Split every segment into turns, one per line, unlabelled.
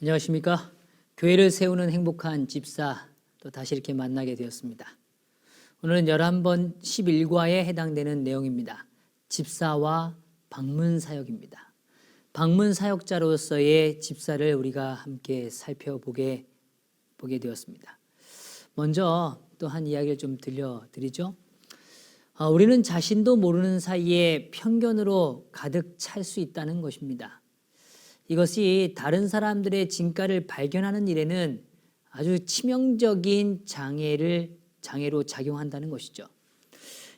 안녕하십니까? 교회를 세우는 행복한 집사, 또 다시 이렇게 만나게 되었습니다. 오늘은 11번 11과에 해당되는 내용입니다. 집사와 방문 사역입니다. 방문 사역자로서의 집사를 우리가 함께 살펴보게 되었습니다. 먼저 또 한 이야기를 좀 들려드리죠. 우리는 자신도 모르는 사이에 편견으로 가득 찰 수 있다는 것입니다. 이것이 다른 사람들의 진가를 발견하는 일에는 아주 치명적인 장애로 작용한다는 것이죠.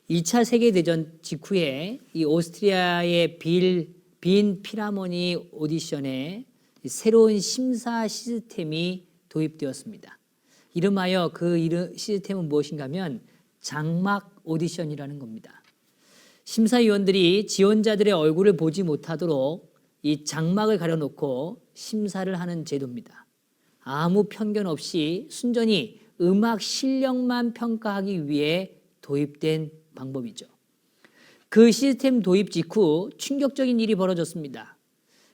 2차 세계대전 직후에 이 오스트리아의 빈 필하모니 오디션에 새로운 심사 시스템이 도입되었습니다. 이름하여 그 시스템은 무엇인가 하면 장막 오디션이라는 겁니다. 심사위원들이 지원자들의 얼굴을 보지 못하도록 이 장막을 가려놓고 심사를 하는 제도입니다. 아무 편견 없이 순전히 음악 실력만 평가하기 위해 도입된 방법이죠. 그 시스템 도입 직후 충격적인 일이 벌어졌습니다.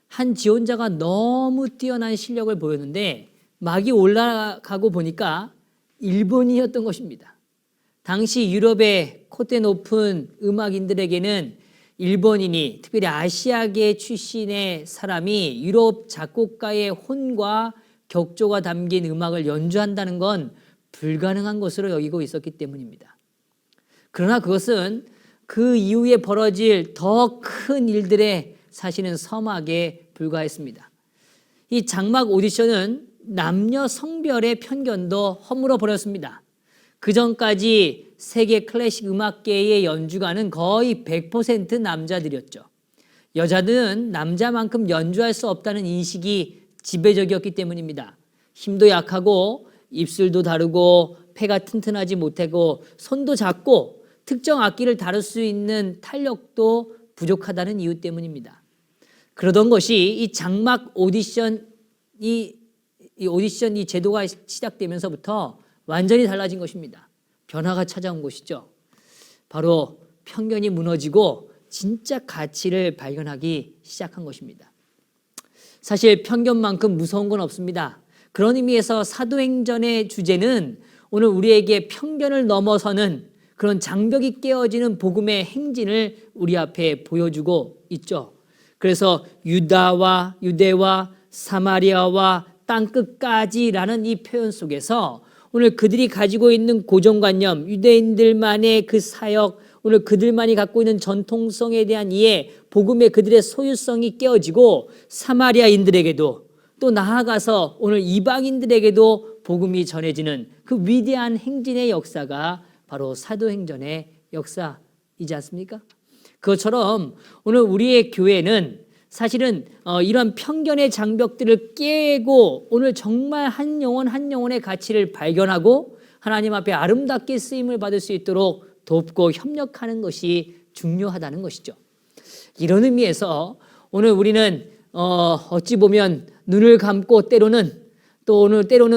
한 지원자가 너무 뛰어난 실력을 보였는데 막이 올라가고 보니까 일본인이었던 것입니다. 당시 유럽의 콧대 높은 음악인들에게는 일본인이, 특별히 아시아계 출신의 사람이 유럽 작곡가의 혼과 격조가 담긴 음악을 연주한다는 건 불가능한 것으로 여기고 있었기 때문입니다. 그러나 그것은 그 이후에 벌어질 더 큰 일들의 사실은 서막에 불과했습니다. 이 장막 오디션은 남녀 성별의 편견도 허물어 버렸습니다. 그 전까지 세계 클래식 음악계의 연주가는 거의 100% 남자들이었죠. 여자들은 남자만큼 연주할 수 없다는 인식이 지배적이었기 때문입니다. 힘도 약하고 입술도 다르고 폐가 튼튼하지 못하고 손도 작고 특정 악기를 다룰 수 있는 탄력도 부족하다는 이유 때문입니다. 그러던 것이 이 장막 이 제도가 시작되면서부터 완전히 달라진 것입니다. 변화가 찾아온 것이죠. 바로 편견이 무너지고 진짜 가치를 발견하기 시작한 것입니다. 사실 편견만큼 무서운 건 없습니다. 그런 의미에서 사도행전의 주제는 오늘 우리에게 편견을 넘어서는 그런 장벽이 깨어지는 복음의 행진을 우리 앞에 보여주고 있죠. 그래서 유대와 사마리아와 땅끝까지라는 이 표현 속에서 오늘 그들이 가지고 있는 고정관념, 유대인들만의 그 사역, 오늘 그들만이 갖고 있는 전통성에 대한 이해, 복음의 그들의 소유성이 깨어지고 사마리아인들에게도 또 나아가서 오늘 이방인들에게도 복음이 전해지는 그 위대한 행진의 역사가 바로 사도행전의 역사이지 않습니까? 그것처럼 오늘 우리의 교회는 사실은 이런 편견의 장벽들을 깨고 오늘 정말 한 영혼의 가치를 발견하고 하나님 앞에 아름답게 쓰임을 받을 수 있도록 돕고 협력하는 것이 중요하다는 것이죠. 이런 의미에서 오늘 우리는 어찌 보면 눈을 감고 때로는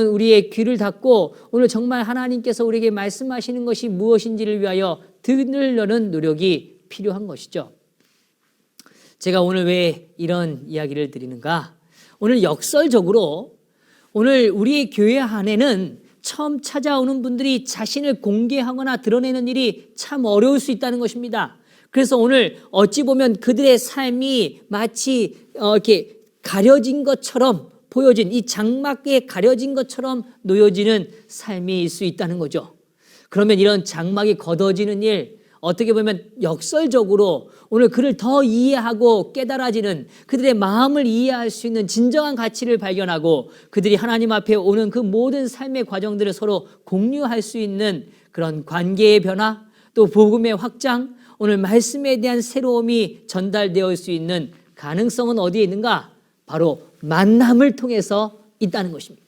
우리의 귀를 닫고 오늘 정말 하나님께서 우리에게 말씀하시는 것이 무엇인지를 위하여 들으려는 노력이 필요한 것이죠. 제가 오늘 왜 이런 이야기를 드리는가? 오늘 역설적으로 오늘 우리의 교회 안에는 처음 찾아오는 분들이 자신을 공개하거나 드러내는 일이 참 어려울 수 있다는 것입니다. 그래서 오늘 어찌 보면 그들의 삶이 마치 이렇게 가려진 것처럼 보여진 이 장막에 가려진 것처럼 놓여지는 삶일 수 있다는 거죠. 그러면 이런 장막이 걷어지는 일, 어떻게 보면 역설적으로 오늘 그를 더 이해하고 깨달아지는 그들의 마음을 이해할 수 있는 진정한 가치를 발견하고 그들이 하나님 앞에 오는 그 모든 삶의 과정들을 서로 공유할 수 있는 그런 관계의 변화, 또 복음의 확장, 오늘 말씀에 대한 새로움이 전달되어 수 있는 가능성은 어디에 있는가? 바로 만남을 통해서 있다는 것입니다.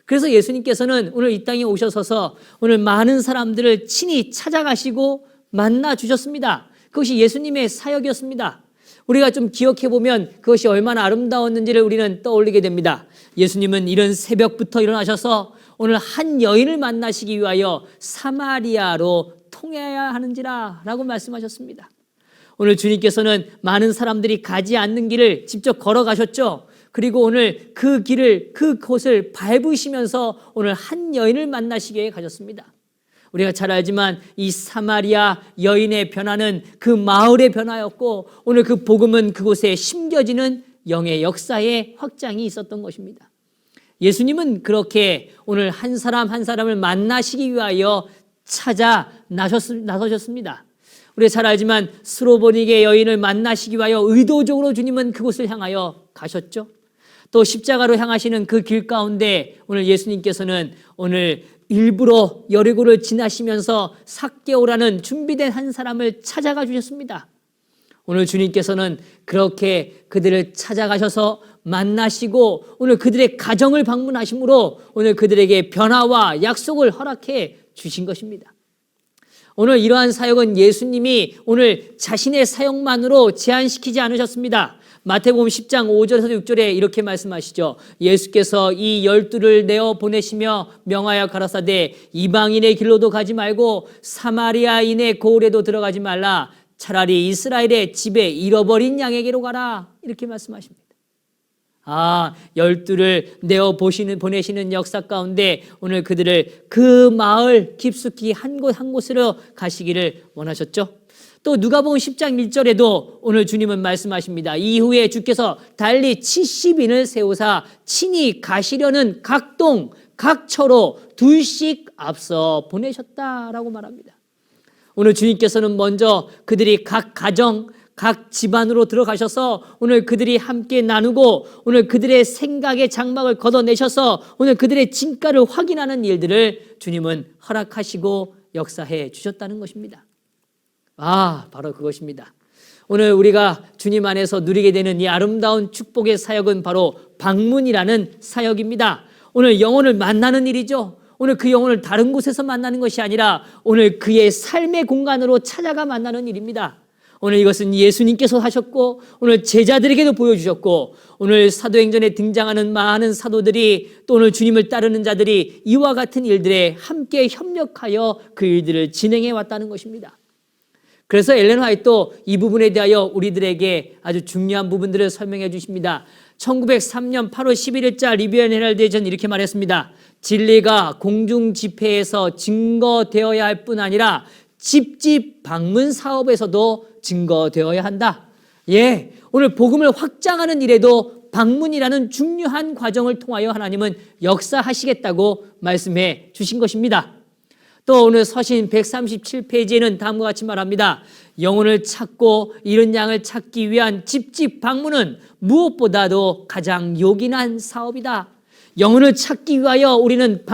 그래서 예수님께서는 오늘 이 땅에 오셔서 오늘 많은 사람들을 친히 찾아가시고 만나 주셨습니다. 그것이 예수님의 사역이었습니다. 우리가 좀 기억해 보면 그것이 얼마나 아름다웠는지를 우리는 떠올리게 됩니다. 예수님은 이른 새벽부터 일어나셔서 오늘 한 여인을 만나시기 위하여 사마리아로 통해야 하는지라 라고 말씀하셨습니다. 오늘 주님께서는 많은 사람들이 가지 않는 길을 직접 걸어가셨죠. 그리고 오늘 그 길을, 그곳을 밟으시면서 오늘 한 여인을 만나시게 가셨습니다. 우리가 잘 알지만 이 사마리아 여인의 변화는 그 마을의 변화였고, 오늘 그 복음은 그곳에 심겨지는 영의 역사의 확장이 있었던 것입니다. 예수님은 그렇게 오늘 한 사람 한 사람을 만나시기 위하여 찾아 나서셨습니다. 우리가 잘 알지만 스로보닉의 여인을 만나시기 위하여 의도적으로 주님은 그곳을 향하여 가셨죠. 또 십자가로 향하시는 그 길 가운데 오늘 예수님께서는 오늘 일부러 여리고를 지나시면서 삭개오라는 준비된 한 사람을 찾아가 주셨습니다. 오늘 주님께서는 그렇게 그들을 찾아가셔서 만나시고 오늘 그들의 가정을 방문하심으로 오늘 그들에게 변화와 약속을 허락해 주신 것입니다. 오늘 이러한 사역은 예수님이 오늘 자신의 사역만으로 제한시키지 않으셨습니다. 마태복음 10장 5절에서 6절에 이렇게 말씀하시죠. 예수께서 이 12를 내어 보내시며 명하여 가라사대 이방인의 길로도 가지 말고 사마리아인의 고을에도 들어가지 말라. 차라리 이스라엘의 집에 잃어버린 양에게로 가라. 이렇게 말씀하십니다. 12를 내어 보내시는 역사 가운데 오늘 그들을 그 마을 깊숙이 한 곳 한 곳으로 가시기를 원하셨죠. 또 누가복음 10장 1절에도 오늘 주님은 말씀하십니다. 이후에 주께서 달리 70인을 세우사 친히 가시려는 각 동, 각 처로 둘씩 앞서 보내셨다라고 말합니다. 오늘 주님께서는 먼저 그들이 각 가정, 각 집안으로 들어가셔서 오늘 그들이 함께 나누고 오늘 그들의 생각의 장막을 걷어내셔서 오늘 그들의 진가를 확인하는 일들을 주님은 허락하시고 역사해 주셨다는 것입니다. 바로 그것입니다. 오늘 우리가 주님 안에서 누리게 되는 이 아름다운 축복의 사역은 바로 방문이라는 사역입니다. 오늘 영혼을 만나는 일이죠. 오늘 그 영혼을 다른 곳에서 만나는 것이 아니라 오늘 그의 삶의 공간으로 찾아가 만나는 일입니다. 오늘 이것은 예수님께서 하셨고 오늘 제자들에게도 보여주셨고 오늘 사도행전에 등장하는 많은 사도들이 또 오늘 주님을 따르는 자들이 이와 같은 일들에 함께 협력하여 그 일들을 진행해 왔다는 것입니다. 그래서 엘렌 화이트도 이 부분에 대하여 우리들에게 아주 중요한 부분들을 설명해 주십니다. 1903년 8월 11일자 리비안 헤럴드에 전 이렇게 말했습니다. 진리가 공중 집회에서 증거되어야 할 뿐 아니라 집집 방문 사업에서도 증거되어야 한다. 오늘 복음을 확장하는 일에도 방문이라는 중요한 과정을 통하여 하나님은 역사하시겠다고 말씀해 주신 것입니다. 또 오늘 서신 137페이지에는 다음과 같이 말합니다. 영혼을 찾고 잃은 양을 찾기 위한 집집 방문은 무엇보다도 가장 요긴한 사업이다. 영혼을 찾기 위하여 우리는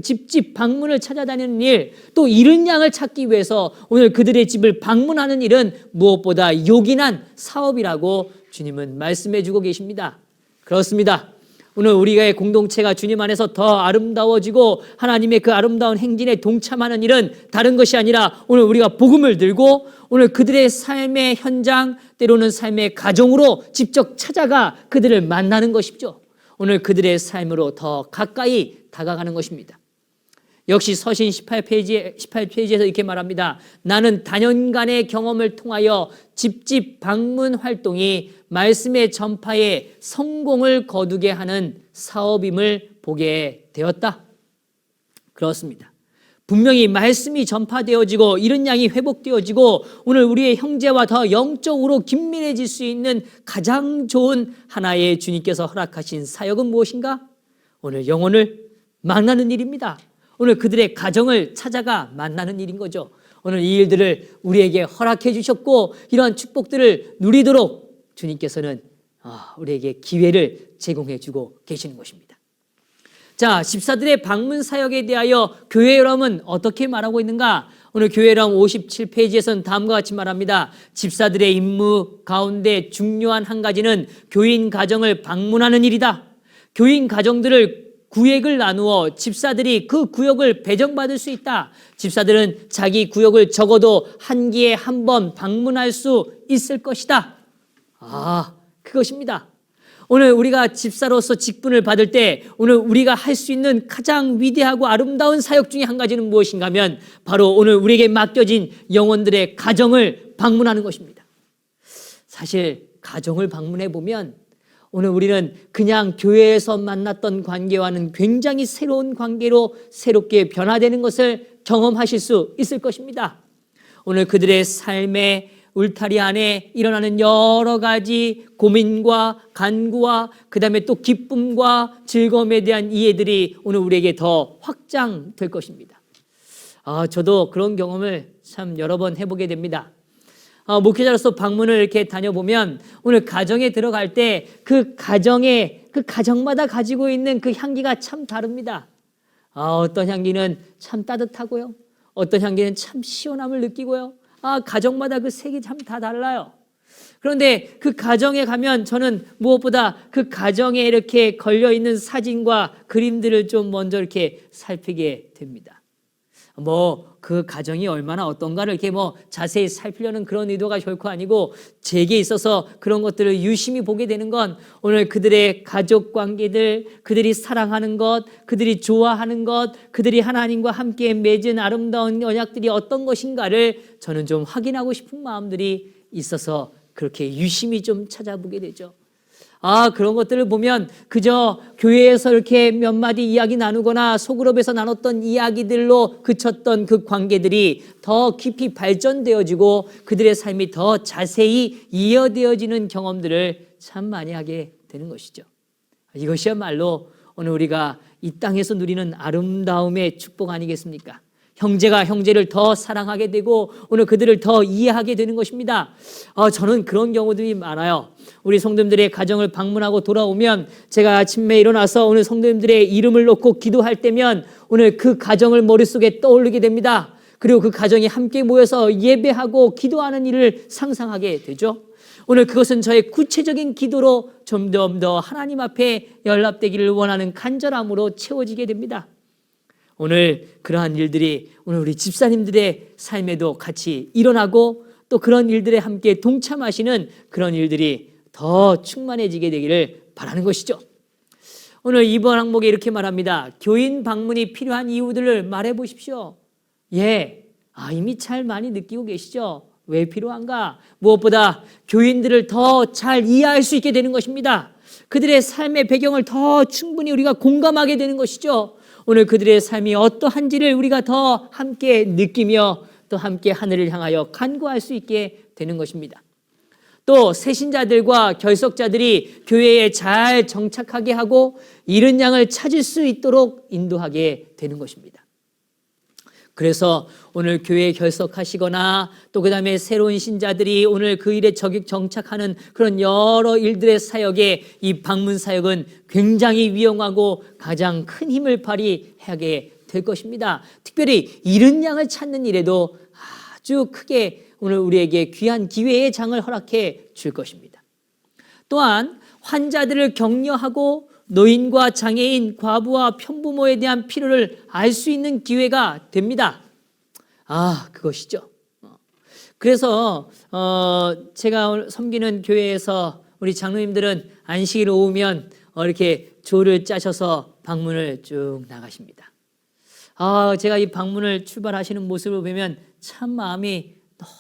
집집 방문을 찾아다니는 일, 또 잃은 양을 찾기 위해서 오늘 그들의 집을 방문하는 일은 무엇보다 요긴한 사업이라고 주님은 말씀해 주고 계십니다. 그렇습니다. 오늘 우리의 공동체가 주님 안에서 더 아름다워지고 하나님의 그 아름다운 행진에 동참하는 일은 다른 것이 아니라 오늘 우리가 복음을 들고 오늘 그들의 삶의 현장, 때로는 삶의 가정으로 직접 찾아가 그들을 만나는 것이죠. 오늘 그들의 삶으로 더 가까이 다가가는 것입니다. 역시 서신 18페이지에서 이렇게 말합니다. 나는 다년간의 경험을 통하여 집집 방문 활동이 말씀의 전파에 성공을 거두게 하는 사업임을 보게 되었다. 그렇습니다. 분명히 말씀이 전파되어지고 잃은 양이 회복되어지고 오늘 우리의 형제와 더 영적으로 긴밀해질 수 있는 가장 좋은 하나의 주님께서 허락하신 사역은 무엇인가? 오늘 영혼을 만나는 일입니다. 오늘 그들의 가정을 찾아가 만나는 일인 거죠. 오늘 이 일들을 우리에게 허락해 주셨고 이러한 축복들을 누리도록 주님께서는 우리에게 기회를 제공해 주고 계시는 것입니다. 자, 집사들의 방문 사역에 대하여 교회 여러분은 어떻게 말하고 있는가? 오늘 교회 여러분 57페이지에서는 다음과 같이 말합니다. 집사들의 임무 가운데 중요한 한 가지는 교인 가정을 방문하는 일이다. 교인 가정들을 구역을 나누어 집사들이 그 구역을 배정받을 수 있다. 집사들은 자기 구역을 적어도 한 기에 한 번 방문할 수 있을 것이다. 그것입니다. 오늘 우리가 집사로서 직분을 받을 때 오늘 우리가 할 수 있는 가장 위대하고 아름다운 사역 중에 한 가지는 무엇인가 하면 바로 오늘 우리에게 맡겨진 영혼들의 가정을 방문하는 것입니다. 사실 가정을 방문해 보면 오늘 우리는 그냥 교회에서 만났던 관계와는 굉장히 새로운 관계로 새롭게 변화되는 것을 경험하실 수 있을 것입니다. 오늘 그들의 삶의 울타리 안에 일어나는 여러 가지 고민과 간구와 그다음에 또 기쁨과 즐거움에 대한 이해들이 오늘 우리에게 더 확장될 것입니다. 저도 그런 경험을 참 여러 번 해보게 됩니다. 목회자로서 방문을 이렇게 다녀보면 오늘 가정에 들어갈 때 그 가정마다 가지고 있는 그 향기가 참 다릅니다. 어떤 향기는 참 따뜻하고요. 어떤 향기는 참 시원함을 느끼고요. 가정마다 그 색이 참 다 달라요. 그런데 그 가정에 가면 저는 무엇보다 그 가정에 이렇게 걸려있는 사진과 그림들을 좀 먼저 이렇게 살피게 됩니다. 그 가정이 얼마나 어떤가를 이렇게 자세히 살피려는 그런 의도가 결코 아니고 제게 있어서 그런 것들을 유심히 보게 되는 건 오늘 그들의 가족 관계들, 그들이 사랑하는 것, 그들이 좋아하는 것, 그들이 하나님과 함께 맺은 아름다운 언약들이 어떤 것인가를 저는 좀 확인하고 싶은 마음들이 있어서 그렇게 유심히 좀 찾아보게 되죠. 그런 것들을 보면 그저 교회에서 이렇게 몇 마디 이야기 나누거나 소그룹에서 나눴던 이야기들로 그쳤던 그 관계들이 더 깊이 발전되어지고 그들의 삶이 더 자세히 이어되어지는 경험들을 참 많이 하게 되는 것이죠. 이것이야말로 오늘 우리가 이 땅에서 누리는 아름다움의 축복 아니겠습니까? 형제가 형제를 더 사랑하게 되고 오늘 그들을 더 이해하게 되는 것입니다. 저는 그런 경우들이 많아요. 우리 성도님들의 가정을 방문하고 돌아오면 제가 아침에 일어나서 오늘 성도님들의 이름을 놓고 기도할 때면 오늘 그 가정을 머릿속에 떠올리게 됩니다. 그리고 그 가정이 함께 모여서 예배하고 기도하는 일을 상상하게 되죠. 오늘 그것은 저의 구체적인 기도로 점점 더 하나님 앞에 연락되기를 원하는 간절함으로 채워지게 됩니다. 오늘 그러한 일들이 오늘 우리 집사님들의 삶에도 같이 일어나고 또 그런 일들에 함께 동참하시는 그런 일들이 더 충만해지게 되기를 바라는 것이죠. 오늘 이번 항목에 이렇게 말합니다. 교인 방문이 필요한 이유들을 말해 보십시오. 이미 잘 많이 느끼고 계시죠? 왜 필요한가? 무엇보다 교인들을 더 잘 이해할 수 있게 되는 것입니다. 그들의 삶의 배경을 더 충분히 우리가 공감하게 되는 것이죠. 오늘 그들의 삶이 어떠한지를 우리가 더 함께 느끼며 또 함께 하늘을 향하여 간구할 수 있게 되는 것입니다. 또 새신자들과 결석자들이 교회에 잘 정착하게 하고 잃은 양을 찾을 수 있도록 인도하게 되는 것입니다. 그래서 오늘 교회에 결석하시거나 또 그다음에 새로운 신자들이 오늘 그 일에 정착하는 그런 여러 일들의 사역에 이 방문 사역은 굉장히 위험하고 가장 큰 힘을 발휘하게 될 것입니다. 특별히 잃은 양을 찾는 일에도 아주 크게 오늘 우리에게 귀한 기회의 장을 허락해 줄 것입니다. 또한 환자들을 격려하고 노인과 장애인, 과부와 편부모에 대한 필요를 알 수 있는 기회가 됩니다. 그것이죠. 그래서 제가 섬기는 교회에서 우리 장로님들은 안식일 오후면 이렇게 조를 짜셔서 방문을 쭉 나가십니다. 제가 이 방문을 출발하시는 모습을 보면 참 마음이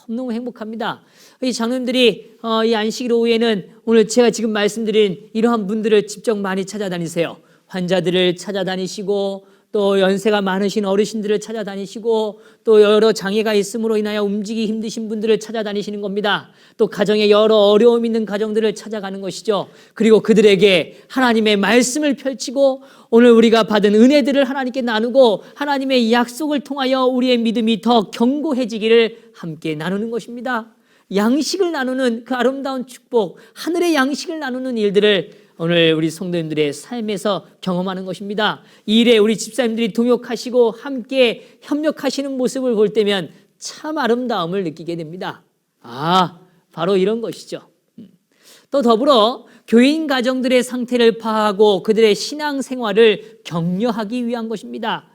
너무너무 행복합니다. 이 장로님들이 이 안식일 오후에는 오늘 제가 지금 말씀드린 이러한 분들을 직접 많이 찾아다니세요. 환자들을 찾아다니시고 또 연세가 많으신 어르신들을 찾아다니시고 또 여러 장애가 있음으로 인하여 움직이기 힘드신 분들을 찾아다니시는 겁니다. 또 가정에 여러 어려움 있는 가정들을 찾아가는 것이죠. 그리고 그들에게 하나님의 말씀을 펼치고 오늘 우리가 받은 은혜들을 하나님께 나누고 하나님의 약속을 통하여 우리의 믿음이 더 견고해지기를 함께 나누는 것입니다. 양식을 나누는 그 아름다운 축복, 하늘의 양식을 나누는 일들을 오늘 우리 성도님들의 삶에서 경험하는 것입니다. 이 일에 우리 집사님들이 동역하시고 함께 협력하시는 모습을 볼 때면 참 아름다움을 느끼게 됩니다. 바로 이런 것이죠. 또 더불어 교인 가정들의 상태를 파악하고 그들의 신앙 생활을 격려하기 위한 것입니다.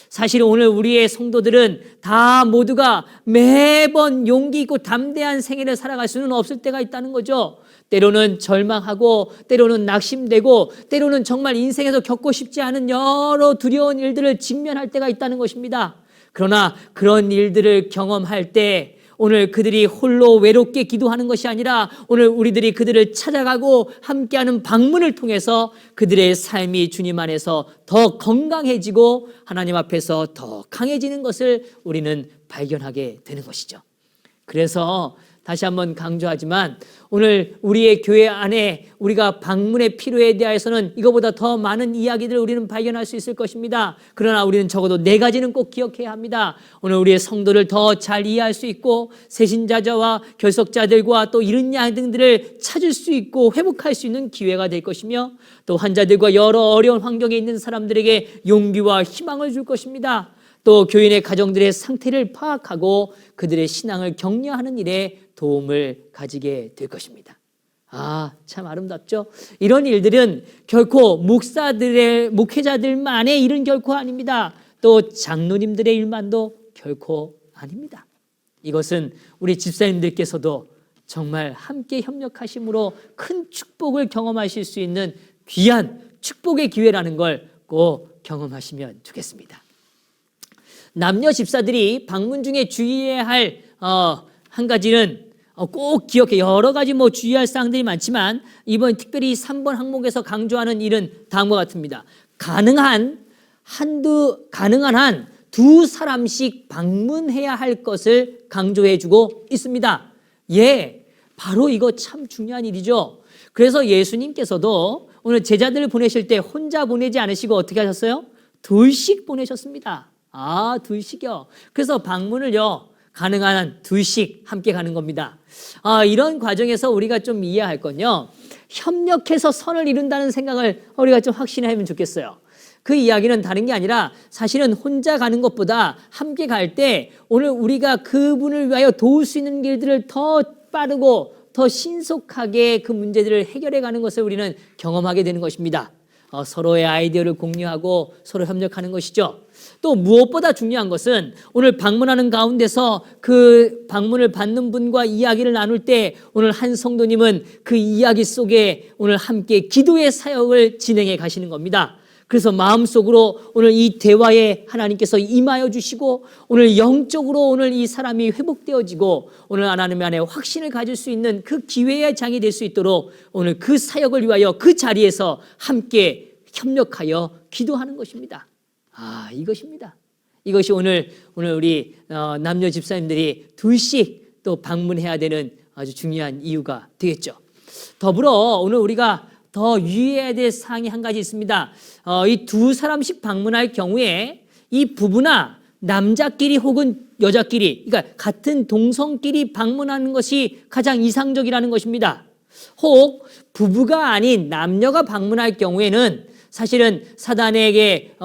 사실 오늘 우리의 성도들은 다 모두가 매번 용기 있고 담대한 생애를 살아갈 수는 없을 때가 있다는 거죠. 때로는 절망하고 때로는 낙심되고 때로는 정말 인생에서 겪고 싶지 않은 여러 두려운 일들을 직면할 때가 있다는 것입니다. 그러나 그런 일들을 경험할 때 오늘 그들이 홀로 외롭게 기도하는 것이 아니라 오늘 우리들이 그들을 찾아가고 함께하는 방문을 통해서 그들의 삶이 주님 안에서 더 건강해지고 하나님 앞에서 더 강해지는 것을 우리는 발견하게 되는 것이죠. 그래서 다시 한번 강조하지만 오늘 우리의 교회 안에 우리가 방문의 필요에 대해서는 이거보다 더 많은 이야기들을 우리는 발견할 수 있을 것입니다. 그러나 우리는 적어도 4가지는 꼭 기억해야 합니다. 오늘 우리의 성도를 더 잘 이해할 수 있고 새신자와 결석자들과 또 이른 양등들을 찾을 수 있고 회복할 수 있는 기회가 될 것이며 또 환자들과 여러 어려운 환경에 있는 사람들에게 용기와 희망을 줄 것입니다. 또 교인의 가정들의 상태를 파악하고 그들의 신앙을 격려하는 일에 도움을 가지게 될 것입니다. 참 아름답죠? 이런 일들은 결코 목회자들만의 일은 결코 아닙니다. 또 장로님들의 일만도 결코 아닙니다. 이것은 우리 집사님들께서도 정말 함께 협력하심으로 큰 축복을 경험하실 수 있는 귀한 축복의 기회라는 걸 꼭 경험하시면 좋겠습니다. 남녀 집사들이 방문 중에 주의해야 할 한 가지는 꼭 기억해. 여러 가지 주의할 사항들이 많지만 이번 특별히 3번 항목에서 강조하는 일은 다음과 같습니다. 가능한 한 두 사람씩 방문해야 할 것을 강조해주고 있습니다. 바로 이거 참 중요한 일이죠. 그래서 예수님께서도 오늘 제자들을 보내실 때 혼자 보내지 않으시고 어떻게 하셨어요? 둘씩 보내셨습니다. 둘씩이요. 그래서 방문을요, 가능한 한 둘씩 함께 가는 겁니다. 이런 과정에서 우리가 좀 이해할 건요, 협력해서 선을 이룬다는 생각을 우리가 좀 확신하면 좋겠어요. 그 이야기는 다른 게 아니라 사실은 혼자 가는 것보다 함께 갈 때 오늘 우리가 그분을 위하여 도울 수 있는 길들을 더 빠르고 더 신속하게 그 문제들을 해결해 가는 것을 우리는 경험하게 되는 것입니다. 서로의 아이디어를 공유하고 서로 협력하는 것이죠. 또 무엇보다 중요한 것은 오늘 방문하는 가운데서 그 방문을 받는 분과 이야기를 나눌 때 오늘 한 성도님은 그 이야기 속에 오늘 함께 기도의 사역을 진행해 가시는 겁니다. 그래서 마음속으로 오늘 이 대화에 하나님께서 임하여 주시고 오늘 영적으로 오늘 이 사람이 회복되어지고 오늘 하나님 안에 확신을 가질 수 있는 그 기회의 장이 될 수 있도록 오늘 그 사역을 위하여 그 자리에서 함께 협력하여 기도하는 것입니다. 이것입니다. 이것이 오늘 우리 남녀 집사님들이 둘씩 또 방문해야 되는 아주 중요한 이유가 되겠죠. 더불어 오늘 우리가 더 유의해야 될 사항이 한 가지 있습니다. 이 두 사람씩 방문할 경우에 이 부부나 남자끼리 혹은 여자끼리, 그러니까 같은 동성끼리 방문하는 것이 가장 이상적이라는 것입니다. 혹 부부가 아닌 남녀가 방문할 경우에는 사실은 사단에게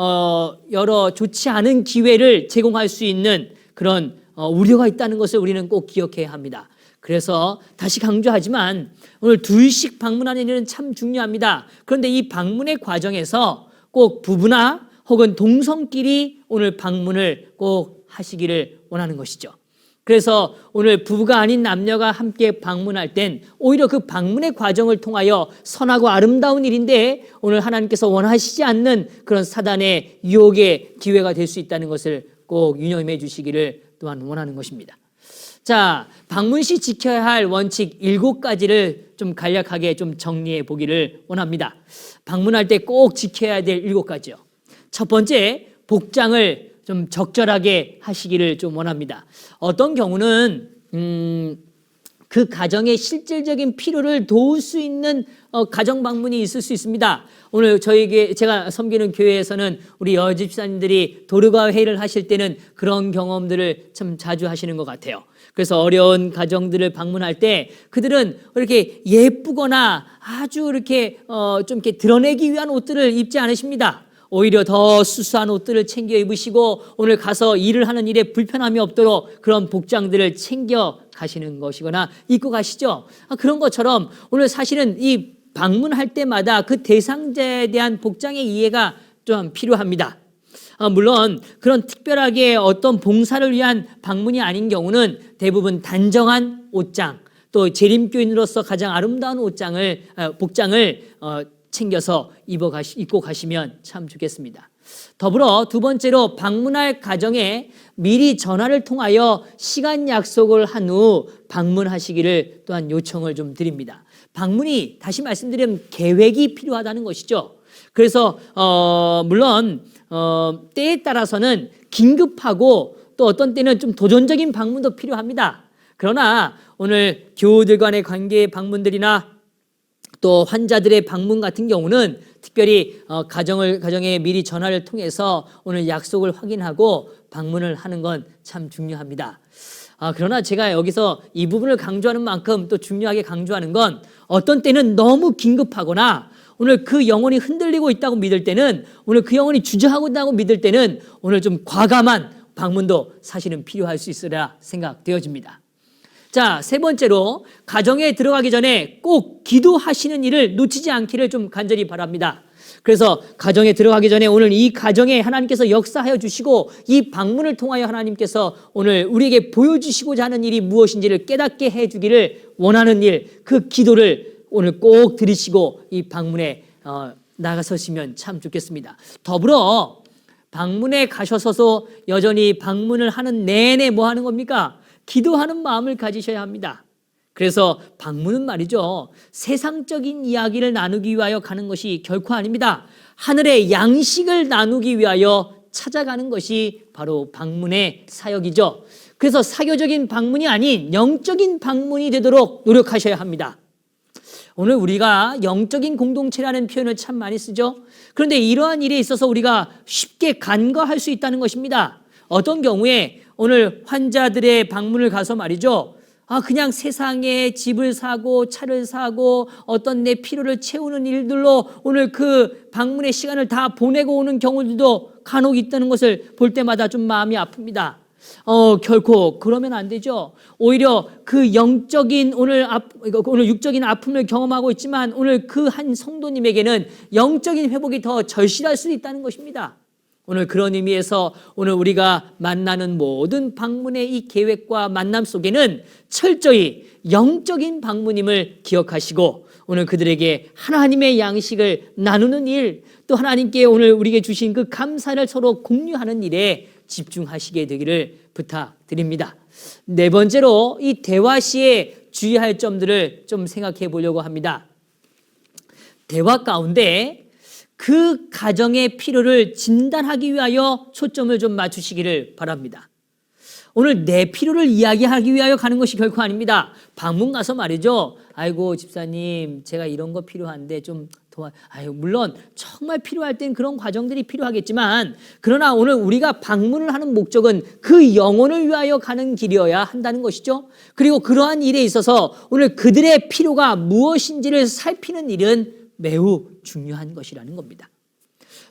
여러 좋지 않은 기회를 제공할 수 있는 그런 우려가 있다는 것을 우리는 꼭 기억해야 합니다. 그래서 다시 강조하지만 오늘 둘씩 방문하는 일은 참 중요합니다. 그런데 이 방문의 과정에서 꼭 부부나 혹은 동성끼리 오늘 방문을 꼭 하시기를 원하는 것이죠. 그래서 오늘 부부가 아닌 남녀가 함께 방문할 땐 오히려 그 방문의 과정을 통하여 선하고 아름다운 일인데 오늘 하나님께서 원하시지 않는 그런 사단의 유혹의 기회가 될 수 있다는 것을 꼭 유념해 주시기를 또한 원하는 것입니다. 자, 방문 시 지켜야 할 원칙 7가지를 좀 간략하게 좀 정리해 보기를 원합니다. 방문할 때 꼭 지켜야 될 7가지요. 첫 번째, 복장을 좀 적절하게 하시기를 좀 원합니다. 어떤 경우는 그 가정의 실질적인 필요를 도울 수 있는 가정 방문이 있을 수 있습니다. 오늘 제가 섬기는 교회에서는 우리 여집사님들이 도르가 회의를 하실 때는 그런 경험들을 참 자주 하시는 것 같아요. 그래서 어려운 가정들을 방문할 때 그들은 이렇게 예쁘거나 아주 이렇게 좀 이렇게 드러내기 위한 옷들을 입지 않으십니다. 오히려 더 수수한 옷들을 챙겨 입으시고 오늘 가서 일을 하는 일에 불편함이 없도록 그런 복장들을 챙겨 가시는 것이거나 입고 가시죠. 그런 것처럼 오늘 사실은 이 방문할 때마다 그 대상자에 대한 복장의 이해가 좀 필요합니다. 물론 그런 특별하게 어떤 봉사를 위한 방문이 아닌 경우는 대부분 단정한 옷장, 또 재림교인으로서 가장 아름다운 복장을 챙겨서 입고 가시면 참 좋겠습니다. 더불어 두 번째로 방문할 가정에 미리 전화를 통하여 시간 약속을 한 후 방문하시기를 또한 요청을 좀 드립니다. 방문이 다시 말씀드리면 계획이 필요하다는 것이죠. 그래서 물론 때에 따라서는 긴급하고 또 어떤 때는 좀 도전적인 방문도 필요합니다. 그러나 오늘 교우들 간의 관계의 방문들이나 또 환자들의 방문 같은 경우는 특별히 가정에 미리 전화를 통해서 오늘 약속을 확인하고 방문을 하는 건 참 중요합니다. 그러나 제가 여기서 이 부분을 강조하는 만큼 또 중요하게 강조하는 건 어떤 때는 너무 긴급하거나 오늘 그 영혼이 흔들리고 있다고 믿을 때는 오늘 그 영혼이 주저하고 있다고 믿을 때는 오늘 좀 과감한 방문도 사실은 필요할 수 있으리라 생각되어집니다. 자, 세 번째로 가정에 들어가기 전에 꼭 기도하시는 일을 놓치지 않기를 좀 간절히 바랍니다. 그래서 가정에 들어가기 전에 오늘 이 가정에 하나님께서 역사하여 주시고 이 방문을 통하여 하나님께서 오늘 우리에게 보여주시고자 하는 일이 무엇인지를 깨닫게 해주기를 원하는 일, 그 기도를 오늘 꼭 들으시고 이 방문에 나가서시면 참 좋겠습니다. 더불어 방문에 가셔서도 여전히 방문을 하는 내내 뭐 하는 겁니까? 기도하는 마음을 가지셔야 합니다. 그래서 방문은 말이죠, 세상적인 이야기를 나누기 위하여 가는 것이 결코 아닙니다. 하늘의 양식을 나누기 위하여 찾아가는 것이 바로 방문의 사역이죠. 그래서 사교적인 방문이 아닌 영적인 방문이 되도록 노력하셔야 합니다. 오늘 우리가 영적인 공동체라는 표현을 참 많이 쓰죠. 그런데 이러한 일에 있어서 우리가 쉽게 간과할 수 있다는 것입니다. 어떤 경우에 오늘 환자들의 방문을 가서 말이죠, 그냥 세상에 집을 사고 차를 사고 어떤 내 필요를 채우는 일들로 오늘 그 방문의 시간을 다 보내고 오는 경우들도 간혹 있다는 것을 볼 때마다 좀 마음이 아픕니다. 결코 그러면 안 되죠. 오히려 그 영적인 오늘 육적인 아픔을 경험하고 있지만 오늘 그 한 성도님에게는 영적인 회복이 더 절실할 수도 있다는 것입니다. 오늘 그런 의미에서 오늘 우리가 만나는 모든 방문의 이 계획과 만남 속에는 철저히 영적인 방문임을 기억하시고 오늘 그들에게 하나님의 양식을 나누는 일, 또 하나님께 오늘 우리에게 주신 그 감사를 서로 공유하는 일에 집중하시게 되기를 부탁드립니다. 네 번째로 이 대화 시에 주의할 점들을 좀 생각해 보려고 합니다. 대화 가운데 그 가정의 필요를 진단하기 위하여 초점을 좀 맞추시기를 바랍니다. 오늘 내 필요를 이야기하기 위하여 가는 것이 결코 아닙니다. 방문 가서 말이죠, 아이고 집사님 제가 이런 거 필요한데 좀 물론 정말 필요할 땐 그런 과정들이 필요하겠지만 그러나 오늘 우리가 방문을 하는 목적은 그 영혼을 위하여 가는 길이어야 한다는 것이죠. 그리고 그러한 일에 있어서 오늘 그들의 필요가 무엇인지를 살피는 일은 매우 중요한 것이라는 겁니다.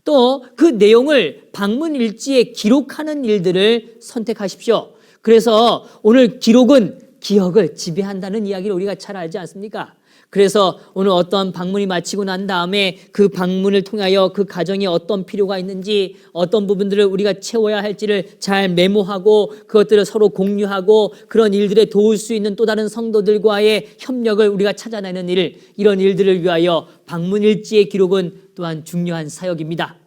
또 그 내용을 방문 일지에 기록하는 일들을 선택하십시오. 그래서 오늘 기록은 기억을 지배한다는 이야기를 우리가 잘 알지 않습니까? 그래서 오늘 어떤 방문이 마치고 난 다음에 그 방문을 통하여 그 가정에 어떤 필요가 있는지 어떤 부분들을 우리가 채워야 할지를 잘 메모하고 그것들을 서로 공유하고 그런 일들에 도울 수 있는 또 다른 성도들과의 협력을 우리가 찾아내는 일, 이런 일들을 위하여 방문 일지의 기록은 또한 중요한 사역입니다.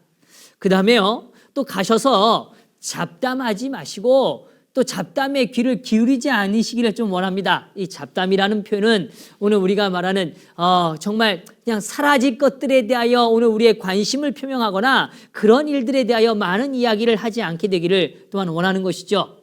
그 다음에요, 또 가셔서 잡담하지 마시고 또 잡담에 귀를 기울이지 않으시기를 좀 원합니다. 이 잡담이라는 표현은 오늘 우리가 말하는 정말 그냥 사라질 것들에 대하여 오늘 우리의 관심을 표명하거나 그런 일들에 대하여 많은 이야기를 하지 않게 되기를 또한 원하는 것이죠.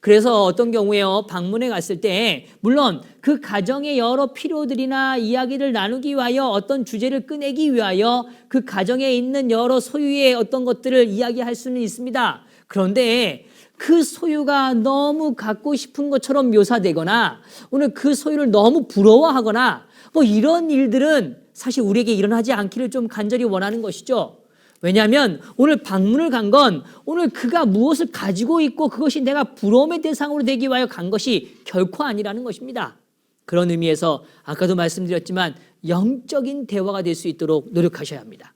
그래서 어떤 경우에요, 방문에 갔을 때 물론 그 가정의 여러 필요들이나 이야기를 나누기 위하여 어떤 주제를 꺼내기 위하여 그 가정에 있는 여러 소유의 어떤 것들을 이야기할 수는 있습니다. 그런데 그 소유가 너무 갖고 싶은 것처럼 묘사되거나 오늘 그 소유를 너무 부러워하거나 뭐 이런 일들은 사실 우리에게 일어나지 않기를 좀 간절히 원하는 것이죠. 왜냐하면 오늘 방문을 간 건 오늘 그가 무엇을 가지고 있고 그것이 내가 부러움의 대상으로 되기 위하여 간 것이 결코 아니라는 것입니다. 그런 의미에서 아까도 말씀드렸지만 영적인 대화가 될 수 있도록 노력하셔야 합니다.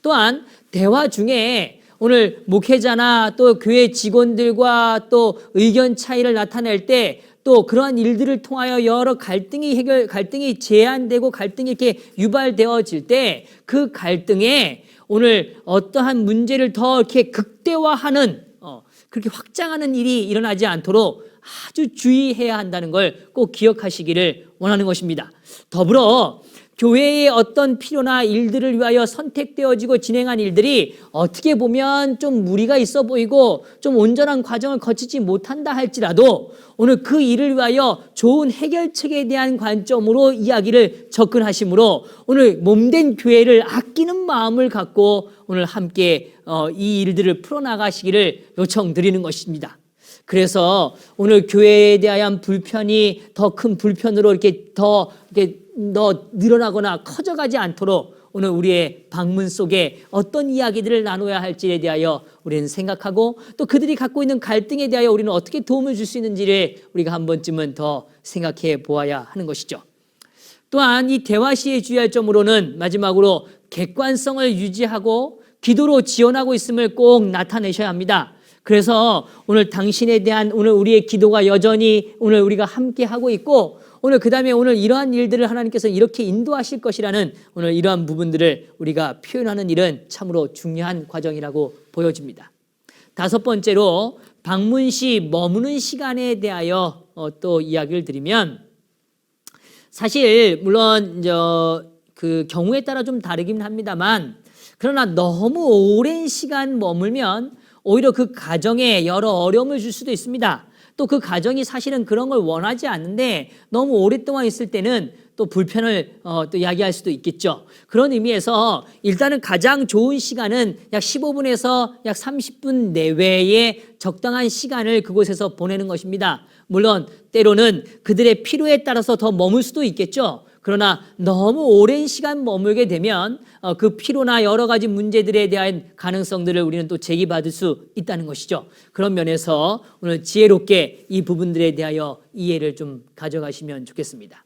또한 대화 중에 오늘 목회자나 또 교회 직원들과 또 의견 차이를 나타낼 때 또 그러한 일들을 통하여 여러 갈등이 제한되고 갈등이 이렇게 유발되어질 때 그 갈등에 오늘 어떠한 문제를 더 이렇게 극대화하는 그렇게 확장하는 일이 일어나지 않도록 아주 주의해야 한다는 걸 꼭 기억하시기를 원하는 것입니다. 더불어 교회의 어떤 필요나 일들을 위하여 선택되어지고 진행한 일들이 어떻게 보면 좀 무리가 있어 보이고 좀 온전한 과정을 거치지 못한다 할지라도 오늘 그 일을 위하여 좋은 해결책에 대한 관점으로 이야기를 접근하시므로 오늘 몸된 교회를 아끼는 마음을 갖고 오늘 함께 이 일들을 풀어나가시기를 요청드리는 것입니다. 그래서 오늘 교회에 대한 불편이 더 큰 불편으로 이렇게 더 늘어나거나 커져가지 않도록 오늘 우리의 방문 속에 어떤 이야기들을 나눠야 할지에 대하여 우리는 생각하고 또 그들이 갖고 있는 갈등에 대하여 우리는 어떻게 도움을 줄 수 있는지를 우리가 한 번쯤은 더 생각해 보아야 하는 것이죠. 또한 이 대화 시에 주의할 점으로는 마지막으로 객관성을 유지하고 기도로 지원하고 있음을 꼭 나타내셔야 합니다. 그래서 오늘 당신에 대한 오늘 우리의 기도가 여전히 오늘 우리가 함께 하고 있고 오늘 그 다음에 오늘 이러한 일들을 하나님께서 이렇게 인도하실 것이라는 오늘 이러한 부분들을 우리가 표현하는 일은 참으로 중요한 과정이라고 보여집니다. 다섯 번째로 방문 시 머무는 시간에 대하여 또 이야기를 드리면 사실 물론 그 경우에 따라 좀 다르긴 합니다만 그러나 너무 오랜 시간 머물면 오히려 그 가정에 여러 어려움을 줄 수도 있습니다. 또 그 가정이 사실은 그런 걸 원하지 않는데 너무 오랫동안 있을 때는 또 불편을 또 야기할 수도 있겠죠. 그런 의미에서 일단은 가장 좋은 시간은 약 15분에서 약 30분 내외의 적당한 시간을 그곳에서 보내는 것입니다. 물론 때로는 그들의 필요에 따라서 더 머물 수도 있겠죠. 그러나 너무 오랜 시간 머물게 되면 그 피로나 여러 가지 문제들에 대한 가능성들을 우리는 또 제기받을 수 있다는 것이죠. 그런 면에서 오늘 지혜롭게 이 부분들에 대하여 이해를 좀 가져가시면 좋겠습니다.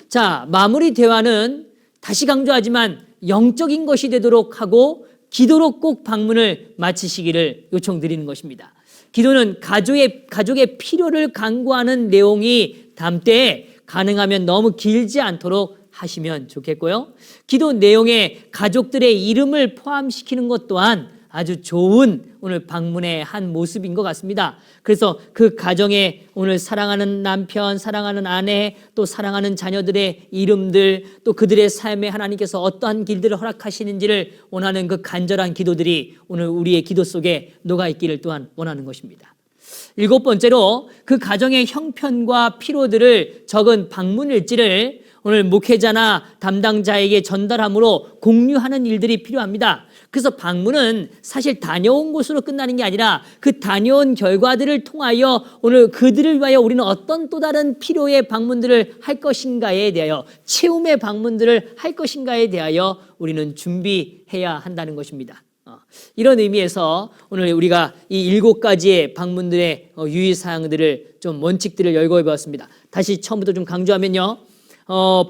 자, 마무리 대화는 다시 강조하지만 영적인 것이 되도록 하고 기도로 꼭 방문을 마치시기를 요청드리는 것입니다. 기도는 가족의 필요를 간구하는 내용이 담되 가능하면 너무 길지 않도록 하시면 좋겠고요. 기도 내용에 가족들의 이름을 포함시키는 것 또한 아주 좋은 오늘 방문의 한 모습인 것 같습니다. 그래서 그 가정에 오늘 사랑하는 남편, 사랑하는 아내, 또 사랑하는 자녀들의 이름들, 또 그들의 삶에 하나님께서 어떠한 길들을 허락하시는지를 원하는 그 간절한 기도들이 오늘 우리의 기도 속에 녹아있기를 또한 원하는 것입니다. 일곱 번째로 그 가정의 형편과 피로들을 적은 방문 일지를 오늘 목회자나 담당자에게 전달함으로 공유하는 일들이 필요합니다. 그래서 방문은 사실 다녀온 곳으로 끝나는 게 아니라 그 다녀온 결과들을 통하여 오늘 그들을 위하여 우리는 어떤 또 다른 필요의 방문들을 할 것인가에 대하여 체험의 방문들을 할 것인가에 대하여 우리는 준비해야 한다는 것입니다. 이런 의미에서 오늘 우리가 이 7가지의 방문들의 유의사항들을 좀 원칙들을 열거해 보았습니다. 다시 처음부터 좀 강조하면요.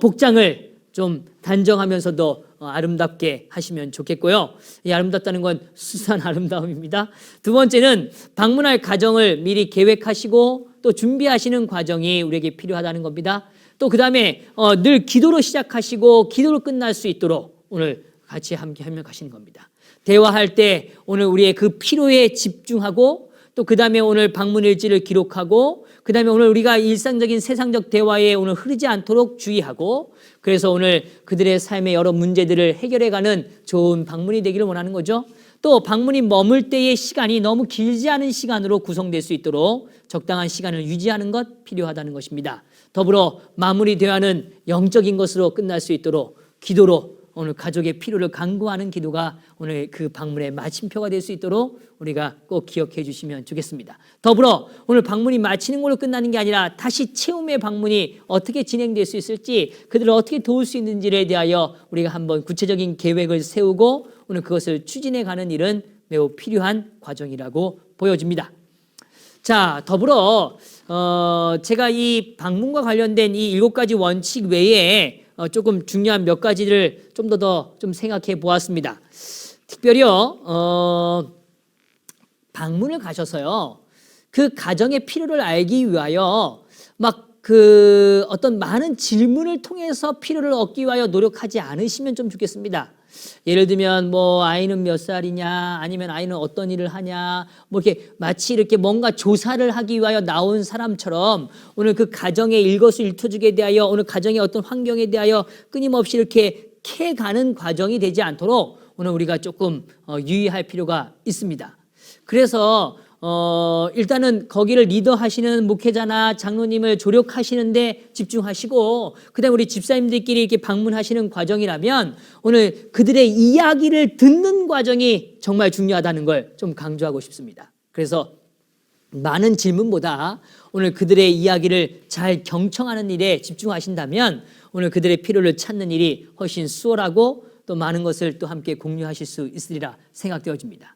복장을 좀 단정하면서도 아름답게 하시면 좋겠고요. 이 아름답다는 건 수수한 아름다움입니다. 두 번째는 방문할 가정을 미리 계획하시고 또 준비하시는 과정이 우리에게 필요하다는 겁니다. 또 그 다음에 늘 기도로 시작하시고 기도로 끝날 수 있도록 오늘 같이 함께 협력하시는 겁니다. 대화할 때 오늘 우리의 그 필요에 집중하고 또 그 다음에 오늘 방문 일지를 기록하고 그 다음에 오늘 우리가 일상적인 세상적 대화에 오늘 흐르지 않도록 주의하고 그래서 오늘 그들의 삶의 여러 문제들을 해결해가는 좋은 방문이 되기를 원하는 거죠. 또 방문이 머물 때의 시간이 너무 길지 않은 시간으로 구성될 수 있도록 적당한 시간을 유지하는 것 필요하다는 것입니다. 더불어 마무리 대화는 영적인 것으로 끝날 수 있도록 기도로 오늘 가족의 필요를 간구하는 기도가 오늘 그 방문의 마침표가 될 수 있도록 우리가 꼭 기억해 주시면 좋겠습니다. 더불어 오늘 방문이 마치는 걸로 끝나는 게 아니라 다시 체험의 방문이 어떻게 진행될 수 있을지 그들을 어떻게 도울 수 있는지에 대하여 우리가 한번 구체적인 계획을 세우고 오늘 그것을 추진해 가는 일은 매우 필요한 과정이라고 보여집니다. 자, 더불어 제가 이 방문과 관련된 이 7가지 원칙 외에 조금 중요한 몇 가지를 좀 더 좀 생각해 보았습니다. 특별히요, 방문을 가셔서요, 그 가정의 필요를 알기 위하여 막 그 어떤 많은 질문을 통해서 필요를 얻기 위하여 노력하지 않으시면 좀 좋겠습니다. 예를 들면 뭐 아이는 몇 살이냐, 아니면 아이는 어떤 일을 하냐, 뭐 이렇게 마치 이렇게 뭔가 조사를 하기 위하여 나온 사람처럼 오늘 그 가정의 일거수일투족에 대하여, 오늘 가정의 어떤 환경에 대하여 끊임없이 이렇게 캐가는 과정이 되지 않도록 오늘 우리가 조금 유의할 필요가 있습니다. 그래서 일단은 거기를 리더하시는 목회자나 장로님을 조력하시는데 집중하시고, 그다음에 우리 집사님들끼리 이렇게 방문하시는 과정이라면 오늘 그들의 이야기를 듣는 과정이 정말 중요하다는 걸 좀 강조하고 싶습니다. 그래서 많은 질문보다 오늘 그들의 이야기를 잘 경청하는 일에 집중하신다면 오늘 그들의 필요를 찾는 일이 훨씬 수월하고 또 많은 것을 또 함께 공유하실 수 있으리라 생각되어집니다.